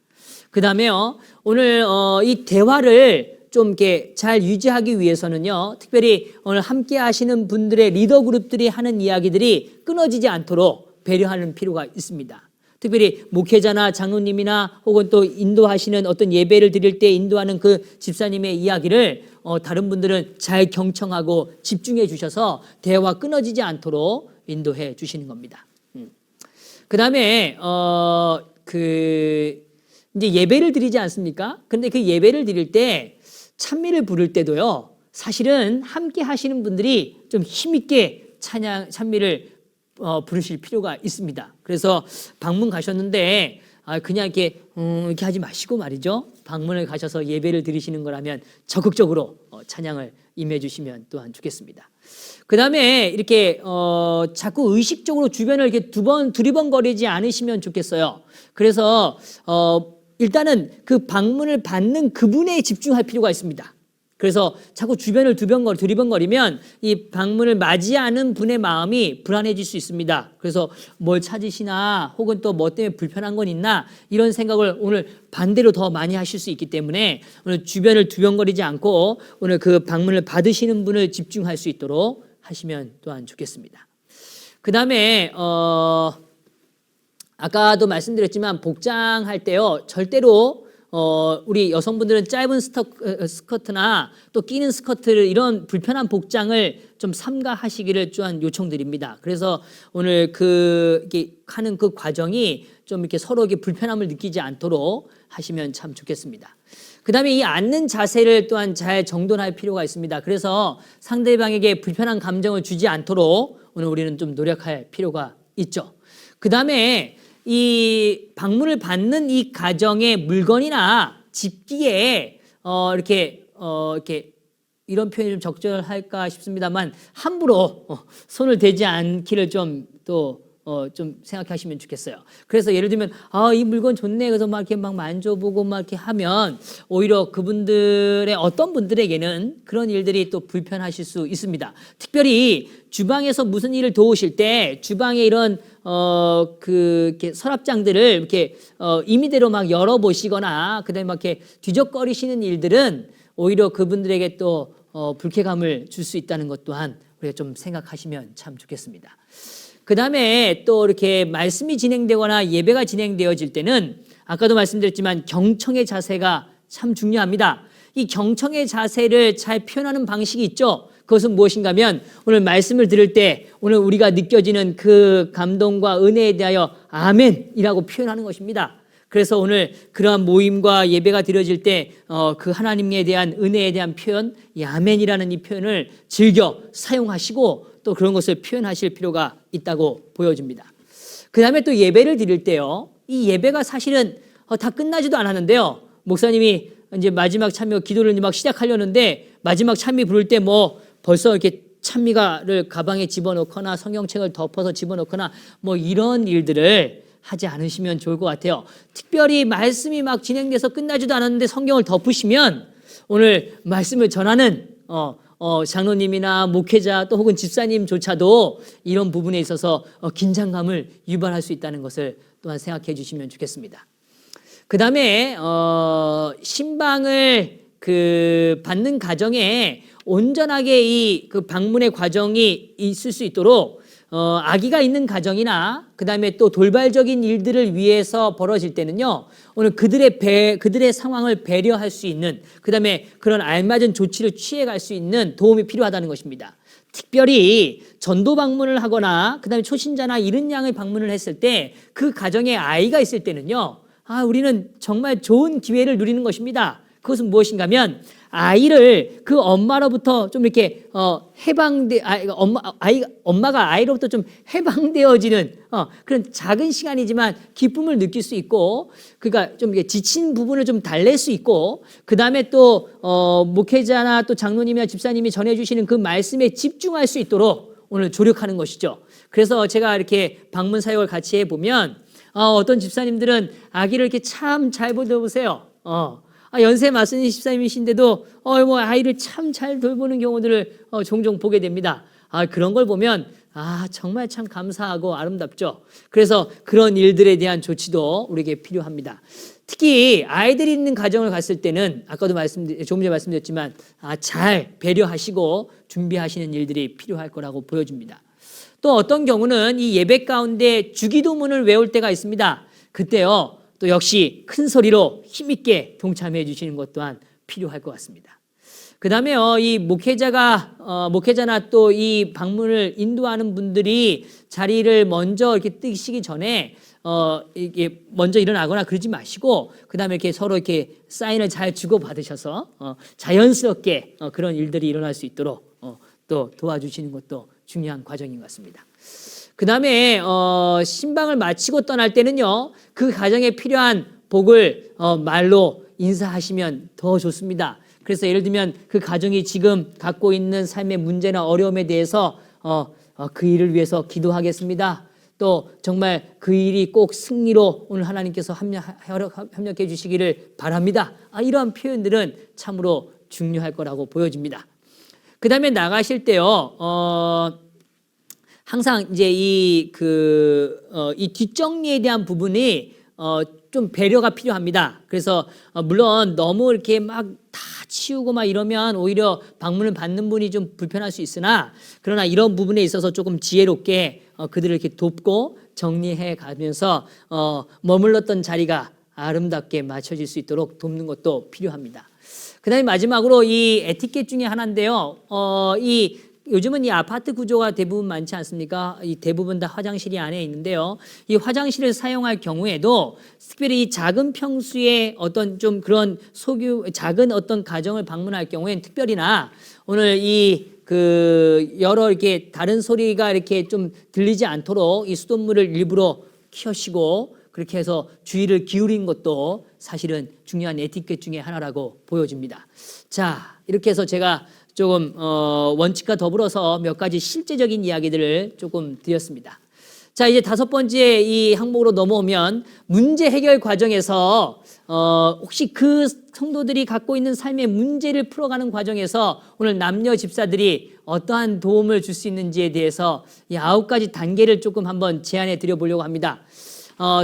그 다음에요, 오늘 이 대화를 좀 이렇게 잘 유지하기 위해서는요, 특별히 오늘 함께 하시는 분들의 리더 그룹들이 하는 이야기들이 끊어지지 않도록 배려하는 필요가 있습니다. 특별히 목회자나 장로님이나 혹은 또 인도하시는 어떤 예배를 드릴 때 인도하는 그 집사님의 이야기를 다른 분들은 잘 경청하고 집중해 주셔서 대화가 끊어지지 않도록 인도해 주시는 겁니다. 그 다음에 이제 예배를 드리지 않습니까? 근데 그 예배를 드릴 때 찬미를 부를 때도요, 사실은 함께 하시는 분들이 좀 힘있게 찬미를 부르실 필요가 있습니다. 그래서 방문 가셨는데 그냥 이렇게 하지 마시고 말이죠. 방문을 가셔서 예배를 드리시는 거라면 적극적으로 찬양을 임해 주시면 또한 좋겠습니다. 그 다음에 이렇게 자꾸 의식적으로 주변을 이렇게 두리번거리지 않으시면 좋겠어요. 그래서 일단은 그 방문을 받는 그분에 집중할 필요가 있습니다. 그래서 자꾸 주변을 두리번거리면 이 방문을 맞이하는 분의 마음이 불안해질 수 있습니다. 그래서 뭘 찾으시나 혹은 또 뭐 때문에 불편한 건 있나 이런 생각을 오늘 반대로 더 많이 하실 수 있기 때문에 오늘 주변을 두변거리지 않고 오늘 그 방문을 받으시는 분을 집중할 수 있도록 하시면 또한 좋겠습니다. 그 다음에 아까도 말씀드렸지만 복장할 때요, 절대로 우리 여성분들은 짧은 스커트나 또 끼는 스커트를 이런 불편한 복장을 좀 삼가하시기를 또한 요청드립니다. 그래서 오늘 이렇게 하는 그 과정이 좀 이렇게 서로 이렇게 불편함을 느끼지 않도록 하시면 참 좋겠습니다. 그 다음에 이 앉는 자세를 또한 잘 정돈할 필요가 있습니다. 그래서 상대방에게 불편한 감정을 주지 않도록 오늘 우리는 좀 노력할 필요가 있죠. 그 다음에 이 방문을 받는 이 가정의 물건이나 집기에 이렇게 이런 표현이 좀 적절할까 싶습니다만 함부로 손을 대지 않기를 좀 생각하시면 좋겠어요. 그래서 예를 들면 이 물건 좋네, 그래서 막 이렇게 막 만져보고 막 이렇게 하면 오히려 그분들의 어떤 분들에게는 그런 일들이 또 불편하실 수 있습니다. 특별히 주방에서 무슨 일을 도우실 때 주방에 이런 이렇게 서랍장들을 이렇게 임의대로 막 열어보시거나 그다음에 막 이렇게 뒤적거리시는 일들은 오히려 그분들에게 또 불쾌감을 줄 수 있다는 것 또한 우리가 좀 생각하시면 참 좋겠습니다. 그 다음에 또 이렇게 말씀이 진행되거나 예배가 진행되어질 때는 아까도 말씀드렸지만 경청의 자세가 참 중요합니다. 이 경청의 자세를 잘 표현하는 방식이 있죠. 그것은 무엇인가 하면 오늘 말씀을 들을 때 오늘 우리가 느껴지는 그 감동과 은혜에 대하여 아멘이라고 표현하는 것입니다. 그래서 오늘 그러한 모임과 예배가 드려질 때 그 하나님에 대한 은혜에 대한 표현, 이 아멘이라는 이 표현을 즐겨 사용하시고 또 그런 것을 표현하실 필요가 있다고 보여집니다. 그 다음에 또 예배를 드릴 때요, 이 예배가 사실은 다 끝나지도 않았는데요, 목사님이 이제 마지막 찬미 기도를 막 시작하려는데 마지막 찬미 부를 때 뭐 벌써 이렇게 찬미가를 가방에 집어넣거나 성경책을 덮어서 집어넣거나 뭐 이런 일들을 하지 않으시면 좋을 것 같아요. 특별히 말씀이 막 진행돼서 끝나지도 않았는데 성경을 덮으시면 오늘 말씀을 전하는 장로님이나 목회자 또 혹은 집사님조차도 이런 부분에 있어서 긴장감을 유발할 수 있다는 것을 또한 생각해 주시면 좋겠습니다. 그 다음에 신방을 받는 가정에 온전하게 이 그 방문의 과정이 있을 수 있도록 아기가 있는 가정이나 그다음에 또 돌발적인 일들을 위해서 벌어질 때는요. 오늘 그들의 상황을 배려할 수 있는 그다음에 그런 알맞은 조치를 취해갈 수 있는 도움이 필요하다는 것입니다. 특별히 전도 방문을 하거나 그다음에 초신자나 이른 양을 방문을 했을 때 그 가정에 아이가 있을 때는요. 우리는 정말 좋은 기회를 누리는 것입니다. 그것은 무엇인가 하면 아이를 그 엄마로부터 좀 이렇게 엄마가 아이로부터 좀 해방되어지는 그런 작은 시간이지만 기쁨을 느낄 수 있고, 그러니까 좀 이렇게 지친 부분을 좀 달랠 수 있고, 그 다음에 또 목회자나 또 장로님이나 집사님이 전해주시는 그 말씀에 집중할 수 있도록 오늘 조력하는 것이죠. 그래서 제가 이렇게 방문 사역을 같이 해보면 어떤 집사님들은 아기를 이렇게 참 잘 돌보세요. 연세 맞으신 집사님이신데도 아이를 참 잘 돌보는 경우들을 종종 보게 됩니다. 그런 걸 보면 정말 참 감사하고 아름답죠. 그래서 그런 일들에 대한 조치도 우리에게 필요합니다. 특히 아이들이 있는 가정을 갔을 때는 아까도 조금 전에 말씀드렸지만 잘 배려하시고 준비하시는 일들이 필요할 거라고 보여집니다. 또 어떤 경우는 이 예배 가운데 주기도문을 외울 때가 있습니다. 그때요. 또 역시 큰 소리로 힘있게 동참해 주시는 것 또한 필요할 것 같습니다. 그 다음에요, 이 목회자나 또 이 방문을 인도하는 분들이 자리를 먼저 이렇게 뜨시기 전에, 이게 먼저 일어나거나 그러지 마시고, 그 다음에 이렇게 서로 이렇게 사인을 잘 주고받으셔서, 자연스럽게 그런 일들이 일어날 수 있도록, 또 도와주시는 것도 중요한 과정인 것 같습니다. 그 다음에 신방을 마치고 떠날 때는요, 그 가정에 필요한 복을 말로 인사하시면 더 좋습니다. 그래서 예를 들면 그 가정이 지금 갖고 있는 삶의 문제나 어려움에 대해서 그 일을 위해서 기도하겠습니다. 또 정말 그 일이 꼭 승리로 오늘 하나님께서 협력해 주시기를 바랍니다. 이러한 표현들은 참으로 중요할 거라고 보여집니다. 그 다음에 나가실 때요, 항상 이제 이 뒷정리에 대한 부분이 좀 배려가 필요합니다. 그래서 물론 너무 이렇게 막 다 치우고 막 이러면 오히려 방문을 받는 분이 좀 불편할 수 있으나, 그러나 이런 부분에 있어서 조금 지혜롭게 그들을 이렇게 돕고 정리해 가면서 머물렀던 자리가 아름답게 맞춰질 수 있도록 돕는 것도 필요합니다. 그다음에 마지막으로 이 에티켓 중에 하나인데요. 요즘은 이 아파트 구조가 대부분 많지 않습니까? 이 대부분 다 화장실이 안에 있는데요. 이 화장실을 사용할 경우에도 특별히 이 작은 평수의 어떤 좀 그런 작은 어떤 가정을 방문할 경우에는 특별히나 오늘 여러 이렇게 다른 소리가 이렇게 좀 들리지 않도록 이 수돗물을 일부러 켜시고 그렇게 해서 주의를 기울인 것도 사실은 중요한 에티켓 중에 하나라고 보여집니다. 자, 이렇게 해서 제가 조금 원칙과 더불어서 몇 가지 실제적인 이야기들을 조금 드렸습니다. 자, 이제 5번째 이 항목으로 넘어오면 문제 해결 과정에서 혹시 그 성도들이 갖고 있는 삶의 문제를 풀어가는 과정에서 오늘 남녀 집사들이 어떠한 도움을 줄 수 있는지에 대해서 이 9가지 단계를 조금 한번 제안해 드려 보려고 합니다.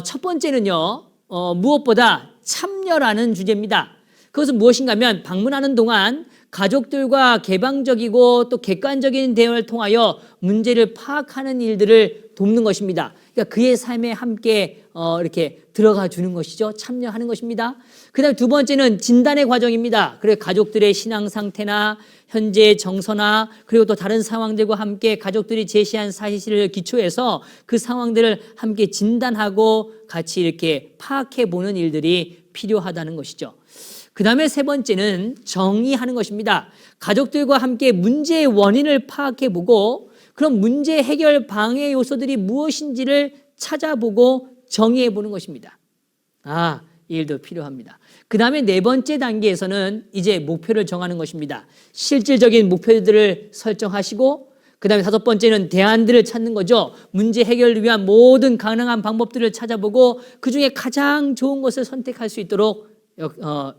첫 번째는요, 무엇보다 참여라는 주제입니다. 그것은 무엇인가 하면 방문하는 동안 가족들과 개방적이고 또 객관적인 대화를 통하여 문제를 파악하는 일들을 돕는 것입니다. 그러니까 그의 삶에 함께 이렇게 들어가 주는 것이죠. 참여하는 것입니다. 그다음에 두 번째는 진단의 과정입니다. 그래서 가족들의 신앙 상태나 현재 정서나 그리고 또 다른 상황들과 함께 가족들이 제시한 사실을 기초해서 그 상황들을 함께 진단하고 같이 이렇게 파악해 보는 일들이 필요하다는 것이죠. 그 다음에 세 번째는 정의하는 것입니다. 가족들과 함께 문제의 원인을 파악해보고 그럼 문제 해결 방해 요소들이 무엇인지를 찾아보고 정의해보는 것입니다. 이 일도 필요합니다. 그 다음에 네 번째 단계에서는 이제 목표를 정하는 것입니다. 실질적인 목표들을 설정하시고 그 다음에 5번째는 대안들을 찾는 거죠. 문제 해결을 위한 모든 가능한 방법들을 찾아보고 그중에 가장 좋은 것을 선택할 수 있도록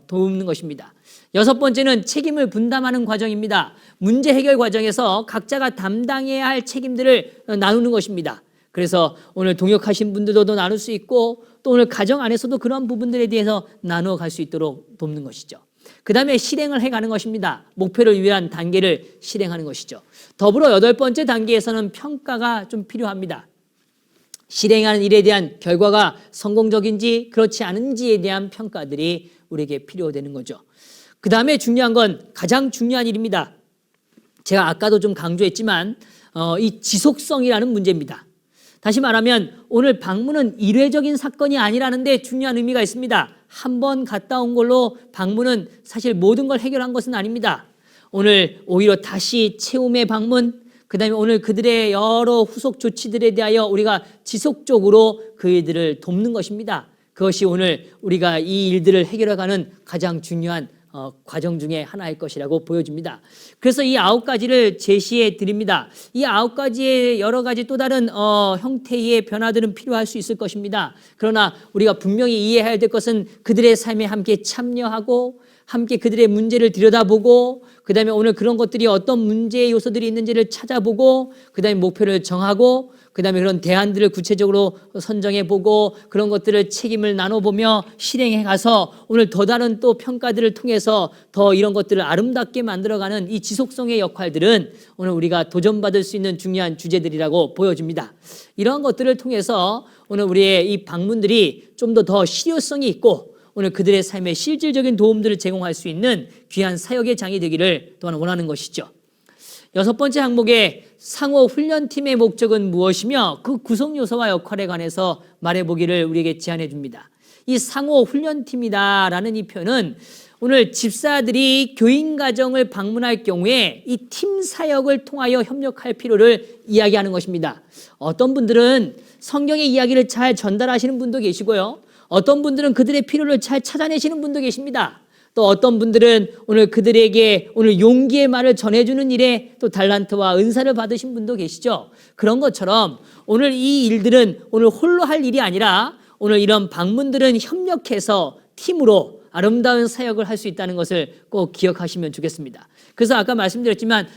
돕는 것입니다. 6번째는 책임을 분담하는 과정입니다. 문제 해결 과정에서 각자가 담당해야 할 책임들을 나누는 것입니다. 그래서 오늘 동역하신 분들도 나눌 수 있고 또 오늘 가정 안에서도 그런 부분들에 대해서 나누어 갈 수 있도록 돕는 것이죠. 그 다음에 실행을 해가는 것입니다. 목표를 위한 단계를 실행하는 것이죠. 더불어 8번째 단계에서는 평가가 좀 필요합니다. 실행하는 일에 대한 결과가 성공적인지 그렇지 않은지에 대한 평가들이 우리에게 필요되는 거죠. 그 다음에 중요한 건 가장 중요한 일입니다. 제가 아까도 좀 강조했지만 이 지속성이라는 문제입니다. 다시 말하면 오늘 방문은 일회적인 사건이 아니라는 데 중요한 의미가 있습니다. 한 번 갔다 온 걸로 방문은 사실 모든 걸 해결한 것은 아닙니다. 오늘 오히려 다시 체험의 방문, 그 다음에 오늘 그들의 여러 후속 조치들에 대하여 우리가 지속적으로 그 일들을 돕는 것입니다. 그것이 오늘 우리가 이 일들을 해결해가는 가장 중요한 과정 중에 하나일 것이라고 보여집니다. 그래서 이 9가지를 제시해 드립니다. 이 9가지의 여러 가지 또 다른 형태의 변화들은 필요할 수 있을 것입니다. 그러나 우리가 분명히 이해해야 될 것은 그들의 삶에 함께 참여하고 함께 그들의 문제를 들여다보고 그 다음에 오늘 그런 것들이 어떤 문제의 요소들이 있는지를 찾아보고 그 다음에 목표를 정하고 그 다음에 그런 대안들을 구체적으로 선정해보고 그런 것들을 책임을 나눠보며 실행해 가서 오늘 더 다른 또 평가들을 통해서 더 이런 것들을 아름답게 만들어가는 이 지속성의 역할들은 오늘 우리가 도전받을 수 있는 중요한 주제들이라고 보여집니다. 이러한 것들을 통해서 오늘 우리의 이 방문들이 좀 더 실효성이 있고 오늘 그들의 삶에 실질적인 도움들을 제공할 수 있는 귀한 사역의 장이 되기를 또한 원하는 것이죠. 6번째 항목의 상호 훈련팀의 목적은 무엇이며 그 구성 요소와 역할에 관해서 말해보기를 우리에게 제안해 줍니다. 이 상호 훈련팀이다라는 이 표현은 오늘 집사들이 교인 가정을 방문할 경우에 이 팀 사역을 통하여 협력할 필요를 이야기하는 것입니다. 어떤 분들은 성경의 이야기를 잘 전달하시는 분도 계시고요. 어떤 분들은 그들의 필요를 잘 찾아내시는 분도 계십니다. 또 어떤 분들은 오늘 그들에게 오늘 용기의 말을 전해주는 일에 또 달란트와 은사를 받으신 분도 계시죠. 그런 것처럼 오늘 이 일들은 오늘 홀로 할 일이 아니라 오늘 이런 방문들은 협력해서 팀으로 아름다운 사역을 할 수 있다는 것을 꼭 기억하시면 좋겠습니다. 그래서 아까 말씀드렸지만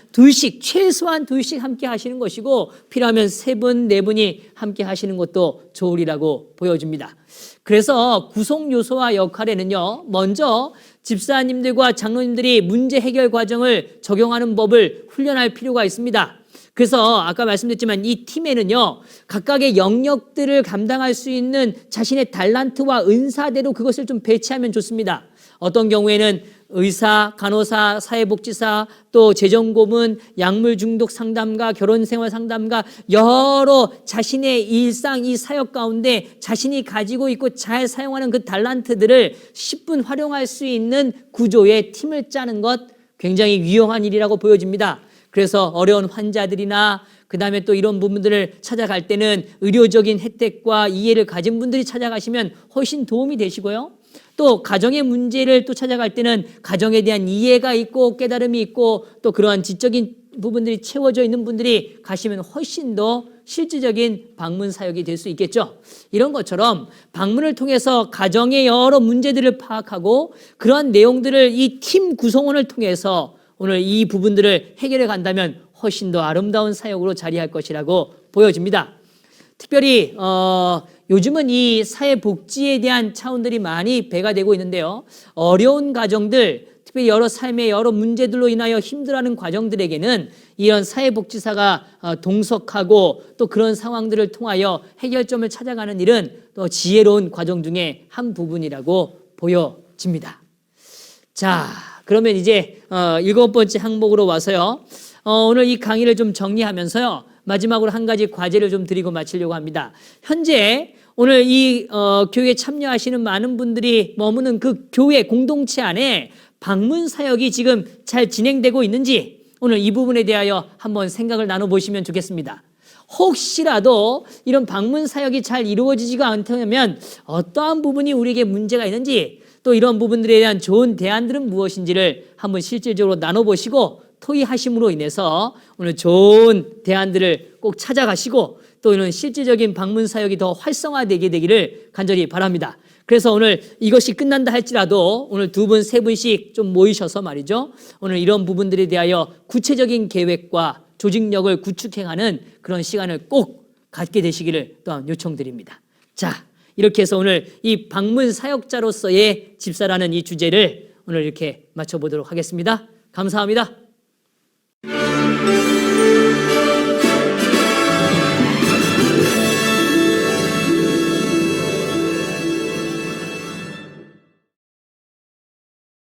최소한 2씩 함께 하시는 것이고 필요하면 3분, 4분이 함께 하시는 것도 좋으리라고 보여집니다. 그래서 구성 요소와 역할에는요, 먼저 집사님들과 장로님들이 문제 해결 과정을 적용하는 법을 훈련할 필요가 있습니다. 그래서 아까 말씀드렸지만 이 팀에는요, 각각의 영역들을 감당할 수 있는 자신의 달란트와 은사대로 그것을 좀 배치하면 좋습니다. 어떤 경우에는 의사, 간호사, 사회복지사, 또 재정고문, 약물 중독 상담가, 결혼생활 상담가, 여러 자신의 일상 이 사역 가운데 자신이 가지고 있고 잘 사용하는 그 달란트들을 10분 활용할 수 있는 구조의 팀을 짜는 것 굉장히 유용한 일이라고 보여집니다. 그래서 어려운 환자들이나 그 다음에 또 이런 부분들을 찾아갈 때는 의료적인 혜택과 이해를 가진 분들이 찾아가시면 훨씬 도움이 되시고요. 또 가정의 문제를 또 찾아갈 때는 가정에 대한 이해가 있고 깨달음이 있고 또 그러한 지적인 부분들이 채워져 있는 분들이 가시면 훨씬 더 실질적인 방문 사역이 될 수 있겠죠. 이런 것처럼 방문을 통해서 가정의 여러 문제들을 파악하고 그러한 내용들을 이 팀 구성원을 통해서 오늘 이 부분들을 해결해 간다면 훨씬 더 아름다운 사역으로 자리할 것이라고 보여집니다. 특별히 요즘은 이 사회복지에 대한 차원들이 많이 배가 되고 있는데요. 어려운 가정들, 특별히 여러 삶의 여러 문제들로 인하여 힘들어하는 가정들에게는 이런 사회복지사가 동석하고 또 그런 상황들을 통하여 해결점을 찾아가는 일은 또 지혜로운 과정 중에 한 부분이라고 보여집니다. 자, 그러면 이제 7번째 항목으로 와서요. 오늘 이 강의를 좀 정리하면서요. 마지막으로 한 가지 과제를 좀 드리고 마치려고 합니다. 현재 오늘 이 교회에 참여하시는 많은 분들이 머무는 그 교회 공동체 안에 방문 사역이 지금 잘 진행되고 있는지 오늘 이 부분에 대하여 한번 생각을 나눠보시면 좋겠습니다. 혹시라도 이런 방문 사역이 잘 이루어지지가 않다면 어떠한 부분이 우리에게 문제가 있는지 또 이런 부분들에 대한 좋은 대안들은 무엇인지를 한번 실질적으로 나눠보시고 토의하심으로 인해서 오늘 좋은 대안들을 꼭 찾아가시고 또 이런 실질적인 방문 사역이 더 활성화되게 되기를 간절히 바랍니다. 그래서 오늘 이것이 끝난다 할지라도 오늘 2분, 3분씩 좀 모이셔서 말이죠. 오늘 이런 부분들에 대하여 구체적인 계획과 조직력을 구축해가는 그런 시간을 꼭 갖게 되시기를 또한 요청드립니다. 자, 이렇게 해서 오늘 이 방문 사역자로서의 집사라는 이 주제를 오늘 이렇게 마쳐보도록 하겠습니다. 감사합니다.